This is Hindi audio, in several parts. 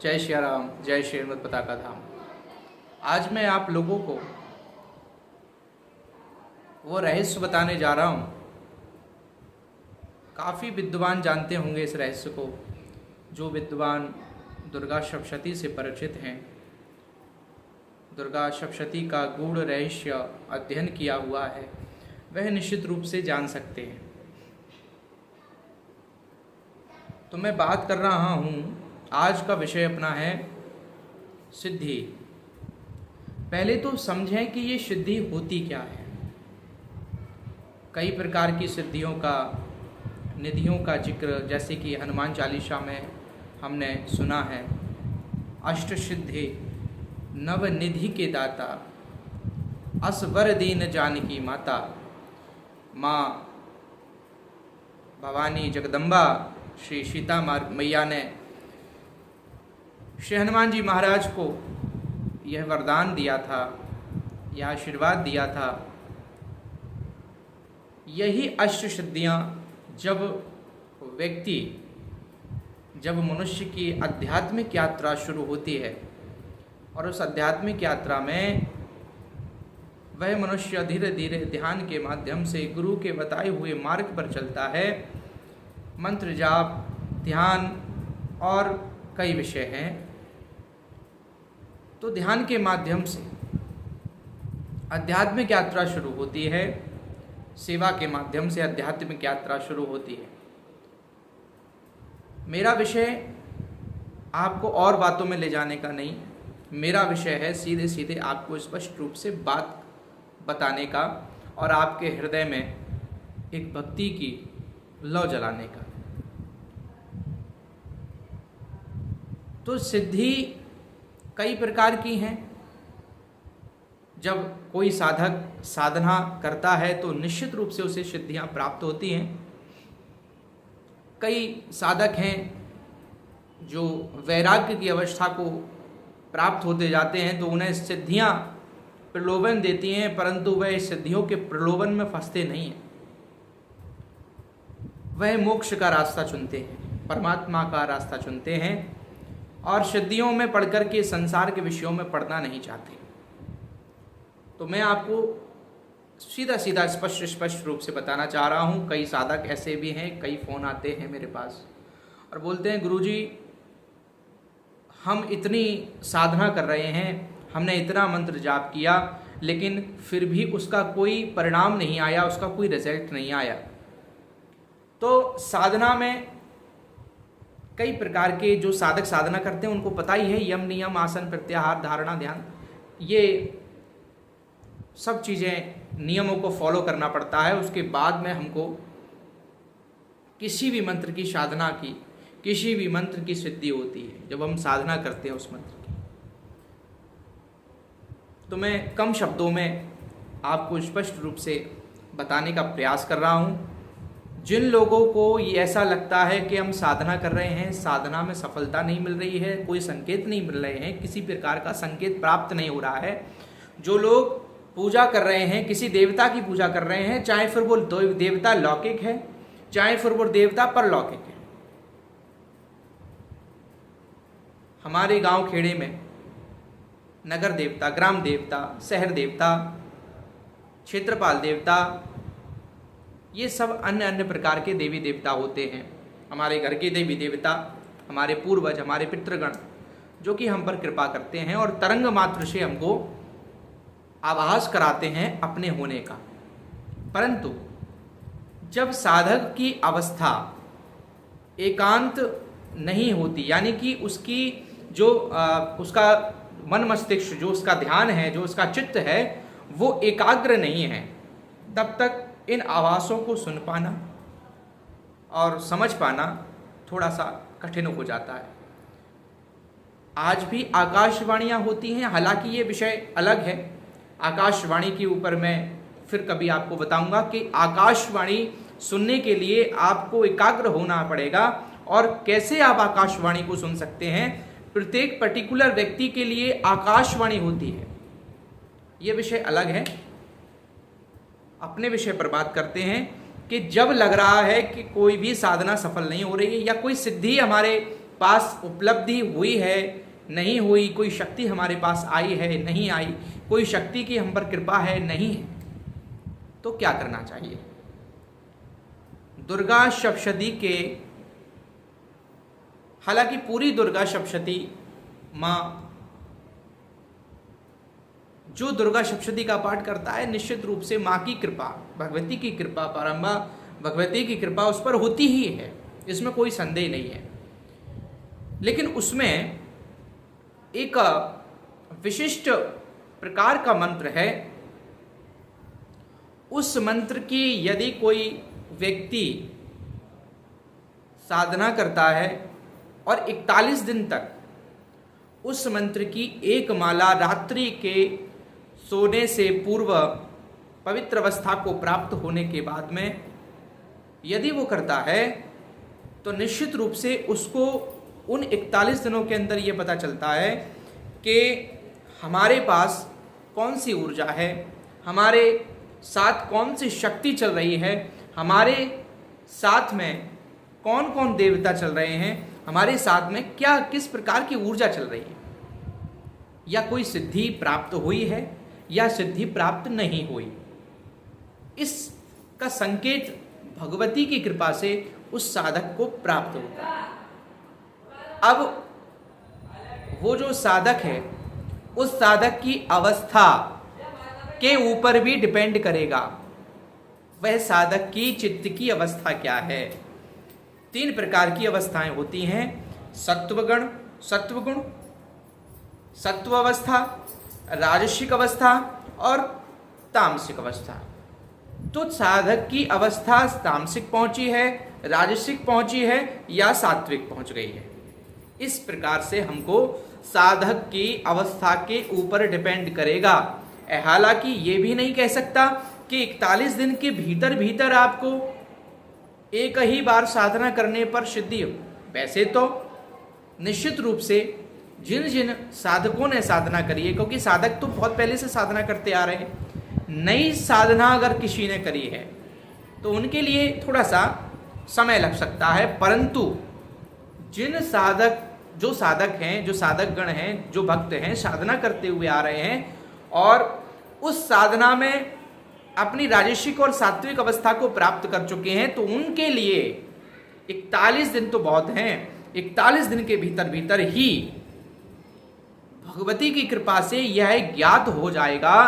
जय श्री राम, जय श्रीमद् पताका धाम। आज मैं आप लोगों को वो रहस्य बताने जा रहा हूँ। काफ़ी विद्वान जानते होंगे इस रहस्य को। जो विद्वान दुर्गा सप्तशती से परिचित हैं, दुर्गा सप्तशती का गूढ़ रहस्य अध्ययन किया हुआ है, वह निश्चित रूप से जान सकते हैं। तो मैं बात कर रहा हूँ, आज का विषय अपना है सिद्धि। पहले तो समझें कि ये सिद्धि होती क्या है। कई प्रकार की सिद्धियों का, निधियों का जिक्र जैसे कि हनुमान चालीसा में हमने सुना है। अष्ट सिद्धि नव निधि के दाता, असवर दीन जानकी माता। माँ भवानी जगदम्बा श्री सीता मैया ने श्री हनुमान जी महाराज को यह वरदान दिया था, यह आशीर्वाद दिया था। यही अष्ट सिद्धियाँ जब मनुष्य की आध्यात्मिक यात्रा शुरू होती है और उस आध्यात्मिक यात्रा में वह मनुष्य धीरे धीरे ध्यान के माध्यम से गुरु के बताए हुए मार्ग पर चलता है। मंत्र जाप, ध्यान और कई विषय हैं। तो ध्यान के माध्यम से आध्यात्मिक यात्रा शुरू होती है, सेवा के माध्यम से आध्यात्मिक यात्रा शुरू होती है। मेरा विषय आपको और बातों में ले जाने का नहीं, मेरा विषय है सीधे सीधे आपको स्पष्ट रूप से बात बताने का और आपके हृदय में एक भक्ति की लौ जलाने का। तो सिद्धि कई प्रकार की हैं। जब कोई साधक साधना करता है तो निश्चित रूप से उसे सिद्धियां प्राप्त होती हैं। कई साधक हैं जो वैराग्य की अवस्था को प्राप्त होते जाते हैं तो उन्हें सिद्धियां प्रलोभन देती हैं, परंतु वह सिद्धियों के प्रलोभन में फंसते नहीं हैं। वह मोक्ष का रास्ता चुनते हैं, परमात्मा का रास्ता चुनते हैं और सिद्धियों में पढ़कर के संसार के विषयों में पढ़ना नहीं चाहते। तो मैं आपको सीधा सीधा स्पष्ट रूप से बताना चाह रहा हूँ। कई साधक ऐसे भी हैं, कई फ़ोन आते हैं मेरे पास और बोलते हैं गुरुजी, हम इतनी साधना कर रहे हैं, हमने इतना मंत्र जाप किया, लेकिन फिर भी उसका कोई परिणाम नहीं आया, उसका कोई रिजल्ट नहीं आया। तो साधना में कई प्रकार के जो साधक साधना करते हैं उनको पता ही है, यम नियम आसन प्रत्याहार धारणा ध्यान, ये सब चीज़ें नियमों को फॉलो करना पड़ता है। उसके बाद में हमको किसी भी मंत्र की साधना की, किसी भी मंत्र की सिद्धि होती है जब हम साधना करते हैं उस मंत्र की। तो मैं कम शब्दों में आपको स्पष्ट रूप से बताने का प्रयास कर रहा हूँ। जिन लोगों को ये ऐसा लगता है कि हम साधना कर रहे हैं, साधना में सफलता नहीं मिल रही है, कोई संकेत नहीं मिल रहे हैं, किसी प्रकार का संकेत प्राप्त नहीं हो रहा है, जो लोग पूजा कर रहे हैं, किसी देवता की पूजा कर रहे हैं, चाहे फिर वो देवता लौकिक है, चाहे फिर वो देवता परलौकिक है। हमारे गांव खेड़े में नगर देवता, ग्राम देवता, शहर देवता, क्षेत्रपाल देवता, ये सब अन्य अन्य प्रकार के देवी देवता होते हैं। हमारे घर के देवी देवता, हमारे पूर्वज, हमारे पितृगण, जो कि हम पर कृपा करते हैं और तरंग मात्र से हमको आभास कराते हैं अपने होने का। परंतु जब साधक की अवस्था एकांत नहीं होती, यानी कि उसकी जो उसका मन मस्तिष्क, जो उसका ध्यान है, जो उसका चित्त है, वो एकाग्र नहीं है, तब तक इन आवाज़ों को सुन पाना और समझ पाना थोड़ा सा कठिन हो जाता है। आज भी आकाशवाणियाँ होती हैं, हालांकि ये विषय अलग है। आकाशवाणी के ऊपर मैं फिर कभी आपको बताऊंगा कि आकाशवाणी सुनने के लिए आपको एकाग्र होना पड़ेगा और कैसे आप आकाशवाणी को सुन सकते हैं। प्रत्येक पर्टिकुलर व्यक्ति के लिए आकाशवाणी होती है, ये विषय अलग है। अपने विषय पर बात करते हैं कि जब लग रहा है कि कोई भी साधना सफल नहीं हो रही है या कोई सिद्धि हमारे पास उपलब्धि हुई है, नहीं हुई, कोई शक्ति हमारे पास आई है, नहीं आई, कोई शक्ति की हम पर कृपा है, नहीं है, तो क्या करना चाहिए? दुर्गा सप्तशती के, हालांकि पूरी दुर्गा सप्तशती माँ, जो दुर्गा सप्तशती का पाठ करता है निश्चित रूप से माँ की कृपा, भगवती की कृपा, परम्बा भगवती की कृपा उस पर होती ही है, इसमें कोई संदेह नहीं है। लेकिन उसमें एक विशिष्ट प्रकार का मंत्र है। उस मंत्र की यदि कोई व्यक्ति साधना करता है और 41 दिन तक उस मंत्र की एक माला रात्रि के सोने से पूर्व पवित्र अवस्था को प्राप्त होने के बाद में यदि वो करता है तो निश्चित रूप से उसको उन 41 दिनों के अंदर ये पता चलता है कि हमारे पास कौन सी ऊर्जा है, हमारे साथ कौन सी शक्ति चल रही है, हमारे साथ में कौन कौन देवता चल रहे हैं, हमारे साथ में क्या किस प्रकार की ऊर्जा चल रही है, या कोई सिद्धि प्राप्त हुई है या सिद्धि प्राप्त नहीं हुई। इसका संकेत भगवती की कृपा से उस साधक को प्राप्त होता है। अब वो जो साधक है उस साधक की अवस्था के ऊपर भी डिपेंड करेगा, वह साधक की चित्त की अवस्था क्या है। 3 प्रकार की अवस्थाएं होती हैं, सत्वगुण, सत्व अवस्था, राजसिक अवस्था और तामसिक अवस्था। तो साधक की अवस्था तामसिक पहुंची है, राजसिक पहुंची है या सात्विक पहुंच गई है। इस प्रकार से हमको साधक की अवस्था के ऊपर डिपेंड करेगा। हालांकि ये भी नहीं कह सकता कि 41 दिन के भीतर भीतर आपको एक ही बार साधना करने पर सिद्धि हो। वैसे तो निश्चित रूप से जिन जिन साधकों ने साधना करी है, क्योंकि साधक तो बहुत पहले से साधना करते आ रहे हैं, नई साधना अगर किसी ने करी है तो उनके लिए थोड़ा सा समय लग सकता है, परंतु जिन साधक, जो साधक हैं, जो साधक गण हैं, जो भक्त हैं, साधना करते हुए आ रहे हैं और उस साधना में अपनी राजसिक और सात्विक अवस्था को प्राप्त कर चुके हैं, तो उनके लिए 41 दिन तो बहुत हैं। 41 दिन के भीतर भीतर ही भगवती की कृपा से यह ज्ञात हो जाएगा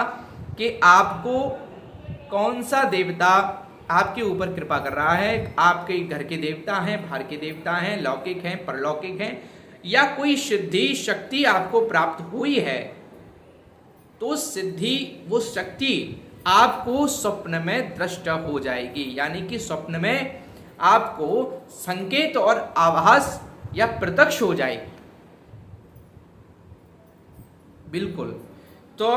कि आपको कौन सा देवता आपके ऊपर कृपा कर रहा है। आपके घर के देवता हैं, बाहर के देवता हैं, लौकिक हैं, परलौकिक हैं, या कोई सिद्धि शक्ति आपको प्राप्त हुई है, तो सिद्धि, वो शक्ति आपको स्वप्न में दृष्ट हो जाएगी, यानी कि स्वप्न में आपको संकेत और आभास या प्रत्यक्ष हो जाएगी। बिल्कुल। तो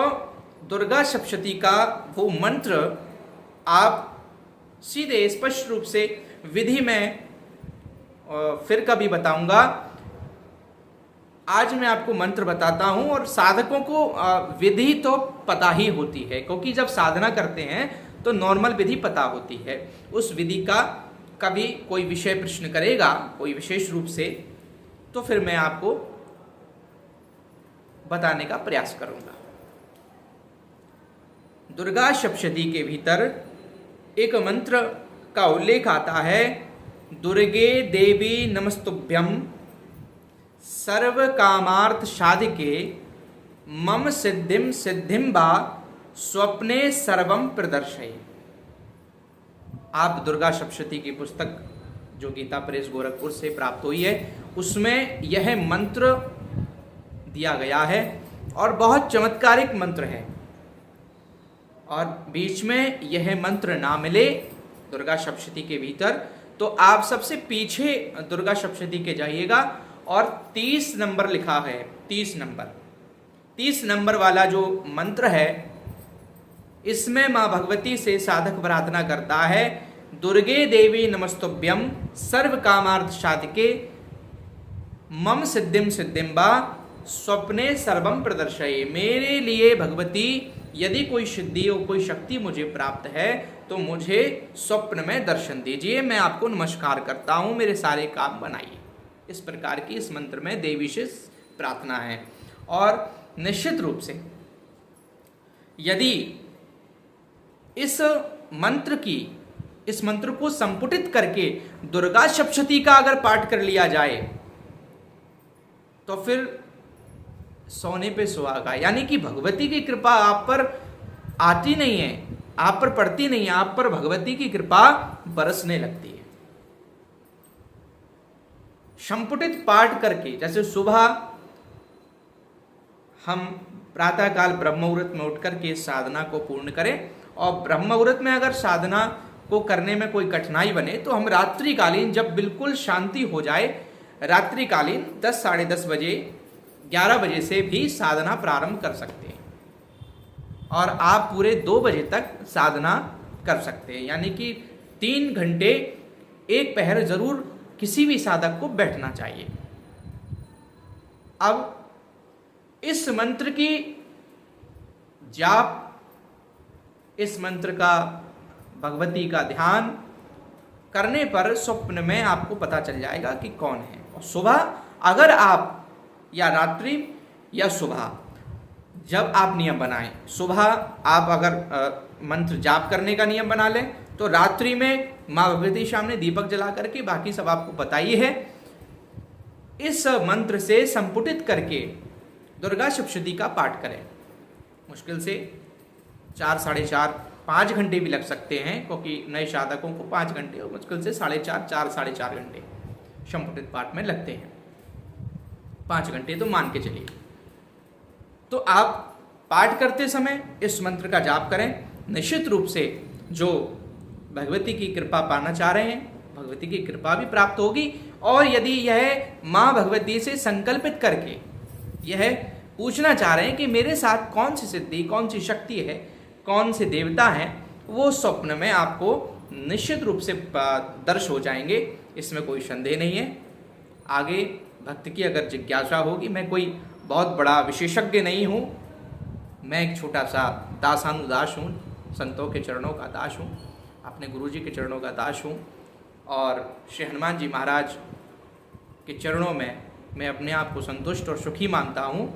दुर्गा सप्तशती का वो मंत्र आप सीधे स्पष्ट रूप से विधि में फिर कभी बताऊंगा। आज मैं आपको मंत्र बताता हूं, और साधकों को विधि तो पता ही होती है, क्योंकि जब साधना करते हैं तो नॉर्मल विधि पता होती है। उस विधि का कभी कोई विषय प्रश्न करेगा कोई विशेष रूप से, तो फिर मैं आपको बताने का प्रयास करूंगा। दुर्गा सप्तशती के भीतर एक मंत्र का उल्लेख आता है, दुर्गे देवी नमस्तुभ्यम सर्व कामार्थ साधिके मम सिद्धिम सिद्धिम बा स्वप्ने सर्वम प्रदर्शय। आप दुर्गा सप्तशती की पुस्तक जो गीता प्रेस गोरखपुर से प्राप्त हुई है, उसमें यह मंत्र दिया गया है और बहुत चमत्कारिक मंत्र है। और बीच में यह मंत्र ना मिले दुर्गा सप्तशती के भीतर, तो आप सबसे पीछे दुर्गा सप्तशती के जाइएगा और 30 नंबर लिखा है। 30 नंबर वाला जो मंत्र है, इसमें माँ भगवती से साधक प्रार्थना करता है, दुर्गे देवी नमस्तुभ्यम सर्व कामार्थ साधिके मम सिद्धिम सिद्धिम बा स्वप्ने सर्वम प्रदर्शय। मेरे लिए भगवती यदि कोई सिद्धि और कोई शक्ति मुझे प्राप्त है तो मुझे स्वप्न में दर्शन दीजिए, मैं आपको नमस्कार करता हूँ, मेरे सारे काम बनाइए। इस प्रकार की इस मंत्र में देवी से प्रार्थना है। और निश्चित रूप से यदि इस मंत्र को संपुटित करके दुर्गा सप्तशती का अगर पाठ कर लिया जाए तो फिर सोने पे सुहागा, यानी कि भगवती की कृपा आप पर आती नहीं है, आप पर पड़ती नहीं है, आप पर भगवती की कृपा बरसने लगती है। संपुटित पाठ करके, जैसे सुबह हम प्रातःकाल ब्रह्म मुहूर्त में उठ करके साधना को पूर्ण करें, और ब्रह्म मुहूर्त में अगर साधना को करने में कोई कठिनाई बने तो हम रात्रिकालीन, जब बिल्कुल शांति हो जाए, रात्रिकालीन 10 साढ़े 10 बजे 11 बजे से भी साधना प्रारंभ कर सकते हैं और आप पूरे 2 बजे तक साधना कर सकते हैं। यानी कि 3 घंटे एक पहर जरूर किसी भी साधक को बैठना चाहिए। अब इस मंत्र की जाप, इस मंत्र का भगवती का ध्यान करने पर स्वप्न में आपको पता चल जाएगा कि कौन है। और सुबह अगर आप, या रात्रि या सुबह, जब आप नियम बनाएं, सुबह आप अगर मंत्र जाप करने का नियम बना लें तो रात्रि में माँ भगवती सामने दीपक जला करके, बाकी सब आपको पता ही है, इस मंत्र से संपुटित करके दुर्गा सप्तशती का पाठ करें। मुश्किल से 4 साढ़े 4 5 घंटे भी लग सकते हैं, क्योंकि नए साधकों को 5 घंटे और मुश्किल से 4.5 साढ़े 4 घंटे संपुटित पाठ में लगते हैं। 5 घंटे तो मान के चलिए। तो आप पाठ करते समय इस मंत्र का जाप करें। निश्चित रूप से जो भगवती की कृपा पाना चाह रहे हैं, भगवती की कृपा भी प्राप्त होगी। और यदि यह माँ भगवती से संकल्पित करके यह पूछना चाह रहे हैं कि मेरे साथ कौन सी सिद्धि, कौन सी शक्ति है, कौन से देवता हैं, वो स्वप्न में आपको निश्चित रूप से दर्श हो जाएंगे, इसमें कोई संदेह नहीं है। आगे भक्त की अगर जिज्ञासा होगी, मैं कोई बहुत बड़ा विशेषज्ञ नहीं हूँ, मैं एक छोटा सा दासानुदास हूँ, संतों के चरणों का दास हूँ, अपने गुरु जी के चरणों का दास हूँ, और श्री हनुमान जी महाराज के चरणों में मैं अपने आप को संतुष्ट और सुखी मानता हूँ।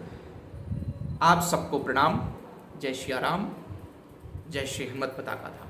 आप सबको प्रणाम। जय श्री राम, जय श्री हिम्मत पताका धाम।